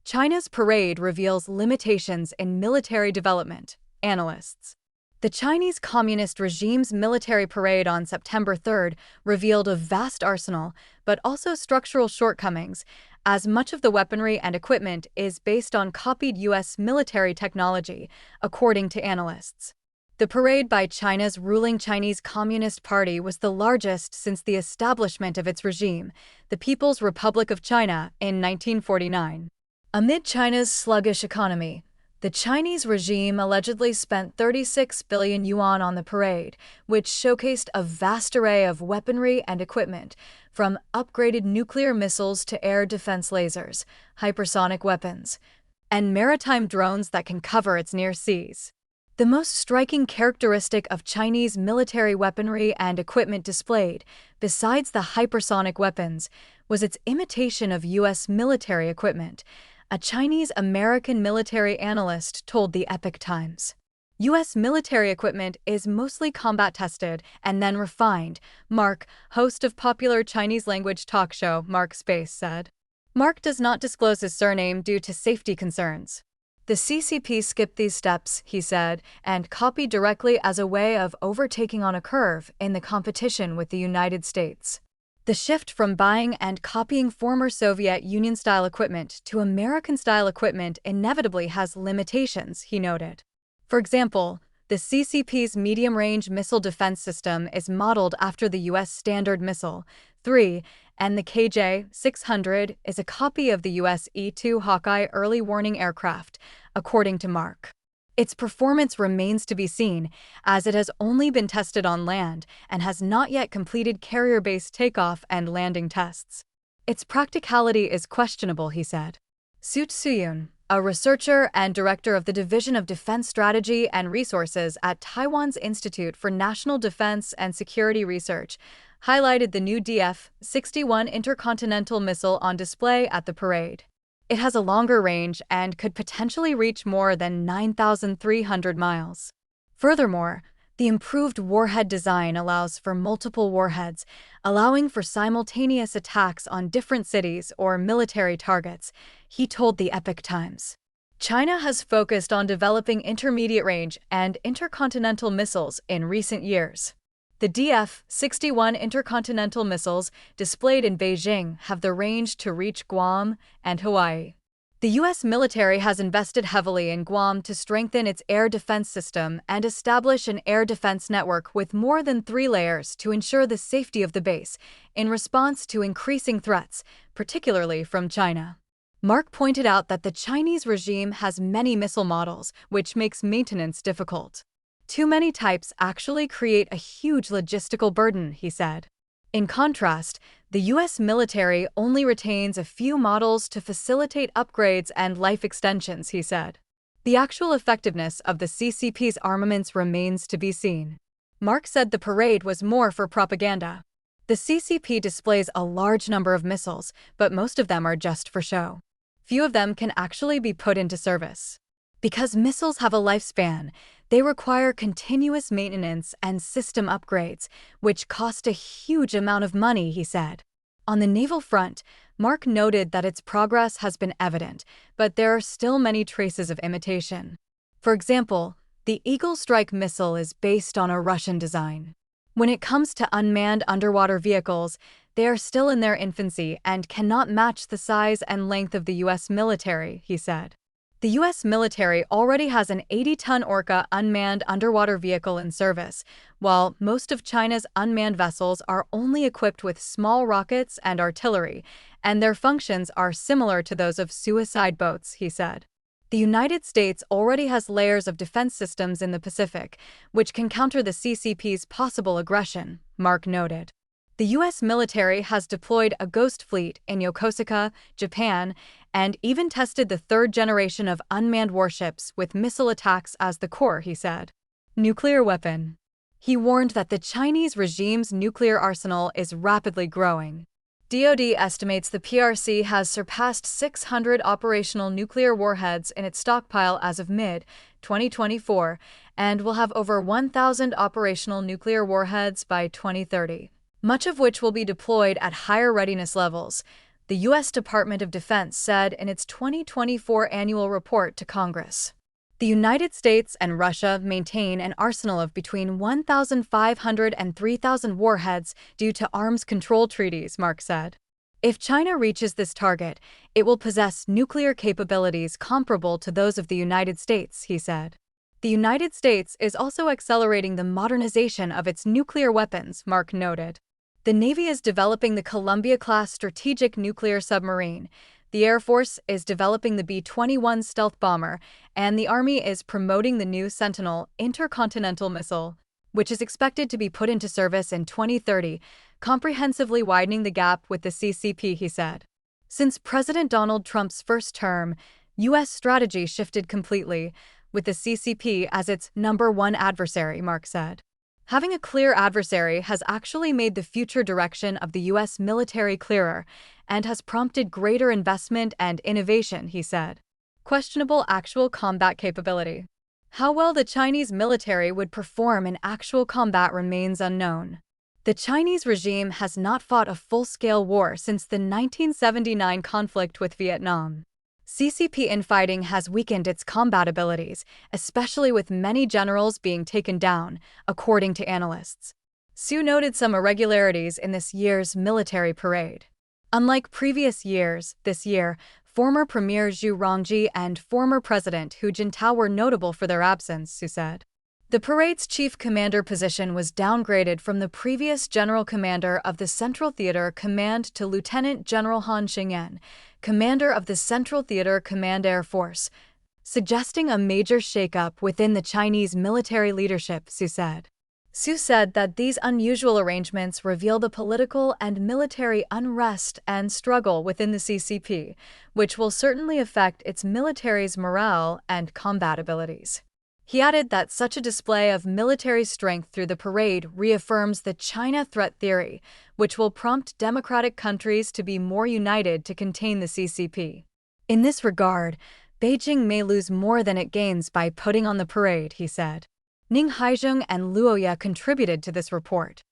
China's parade reveals limitations in military development, analysts. The Chinese Communist regime's military parade on September 3rd revealed a vast arsenal, but also structural shortcomings, as much of the weaponry and equipment is based on copied U.S. military technology, according to analysts. The parade by China's ruling Chinese Communist Party was the largest since the establishment of its regime, the People's Republic of China, in 1949. Amid China's sluggish economy, the Chinese regime allegedly spent 36 billion yuan on the parade, which showcased a vast array of weaponry and equipment, from upgraded nuclear missiles to air defense lasers, hypersonic weapons, and maritime drones that can cover its near seas. The most striking characteristic of Chinese military weaponry and equipment displayed, besides the hypersonic weapons, was its imitation of U.S. military equipment, a Chinese-American military analyst told the Epoch Times. U.S. military equipment is mostly combat-tested and then refined, Mark, host of popular Chinese-language talk show Mark Space, said. Mark does not disclose his surname due to safety concerns. The CCP skipped these steps, he said, and copied directly as a way of overtaking on a curve in the competition with the United States. The shift from buying and copying former Soviet Union-style equipment to American-style equipment inevitably has limitations, he noted. For example, the CCP's medium-range missile defense system is modeled after the U.S. Standard Missile-3, and the KJ-600 is a copy of the U.S. E-2 Hawkeye early warning aircraft, according to Mark. Its performance remains to be seen, as it has only been tested on land and has not yet completed carrier-based takeoff and landing tests. Its practicality is questionable, he said. Su Tsuyun, a researcher and director of the Division of Defense Strategy and Resources at Taiwan's Institute for National Defense and Security Research, highlighted the new DF-61 intercontinental missile on display at the parade. It has a longer range and could potentially reach more than 9,300 miles. Furthermore, the improved warhead design allows for multiple warheads, allowing for simultaneous attacks on different cities or military targets, he told the Epoch Times. China has focused on developing intermediate-range and intercontinental missiles in recent years. The DF-61 intercontinental missiles displayed in Beijing have the range to reach Guam and Hawaii. The U.S. military has invested heavily in Guam to strengthen its air defense system and establish an air defense network with more than 3 layers to ensure the safety of the base in response to increasing threats, particularly from China. Mark pointed out that the Chinese regime has many missile models, which makes maintenance difficult. Too many types actually create a huge logistical burden, he said. In contrast, the U.S. military only retains a few models to facilitate upgrades and life extensions, he said. The actual effectiveness of the CCP's armaments remains to be seen. Mark said the parade was more for propaganda. The CCP displays a large number of missiles, but most of them are just for show. Few of them can actually be put into service. Because missiles have a lifespan, they require continuous maintenance and system upgrades, which cost a huge amount of money, he said. On the naval front, Mark noted that its progress has been evident, but there are still many traces of imitation. For example, the Eagle Strike missile is based on a Russian design. When it comes to unmanned underwater vehicles, they are still in their infancy and cannot match the size and length of the U.S. military, he said. The U.S. military already has an 80-ton Orca unmanned underwater vehicle in service, while most of China's unmanned vessels are only equipped with small rockets and artillery, and their functions are similar to those of suicide boats, he said. The United States already has layers of defense systems in the Pacific, which can counter the CCP's possible aggression, Mark noted. The U.S. military has deployed a Ghost fleet in Yokosuka, Japan, and even tested the 3rd generation of unmanned warships with missile attacks as the core, he said. Nuclear weapon. He warned that the Chinese regime's nuclear arsenal is rapidly growing. DoD estimates the PRC has surpassed 600 operational nuclear warheads in its stockpile as of mid-2024 and will have over 1,000 operational nuclear warheads by 2030. Much of which will be deployed at higher readiness levels, the U.S. Department of Defense said in its 2024 annual report to Congress. The United States and Russia maintain an arsenal of between 1,500 and 3,000 warheads due to arms control treaties, Mark said. If China reaches this target, it will possess nuclear capabilities comparable to those of the United States, he said. The United States is also accelerating the modernization of its nuclear weapons, Mark noted. The Navy is developing the Columbia-class strategic nuclear submarine, the Air Force is developing the B-21 stealth bomber, and the Army is promoting the new Sentinel intercontinental missile, which is expected to be put into service in 2030, comprehensively widening the gap with the CCP, he said. Since President Donald Trump's first term, U.S. strategy shifted completely, with the CCP as its #1 adversary, Mark said. Having a clear adversary has actually made the future direction of the U.S. military clearer and has prompted greater investment and innovation, he said. Questionable actual combat capability. How well the Chinese military would perform in actual combat remains unknown. The Chinese regime has not fought a full-scale war since the 1979 conflict with Vietnam. CCP infighting has weakened its combat abilities, especially with many generals being taken down, according to analysts. Su noted some irregularities in this year's military parade. Unlike previous years, this year, former Premier Zhu Rongji and former President Hu Jintao were notable for their absence, Su said. The parade's chief commander position was downgraded from the previous general commander of the Central Theater Command to Lieutenant General Han Xingyan, commander of the Central Theater Command Air Force, suggesting a major shakeup within the Chinese military leadership, Su said. Su said that these unusual arrangements reveal the political and military unrest and struggle within the CCP, which will certainly affect its military's morale and combat abilities. He added that such a display of military strength through the parade reaffirms the China threat theory, which will prompt democratic countries to be more united to contain the CCP. In this regard, Beijing may lose more than it gains by putting on the parade, he said. Ning Haizheng and Luoya contributed to this report.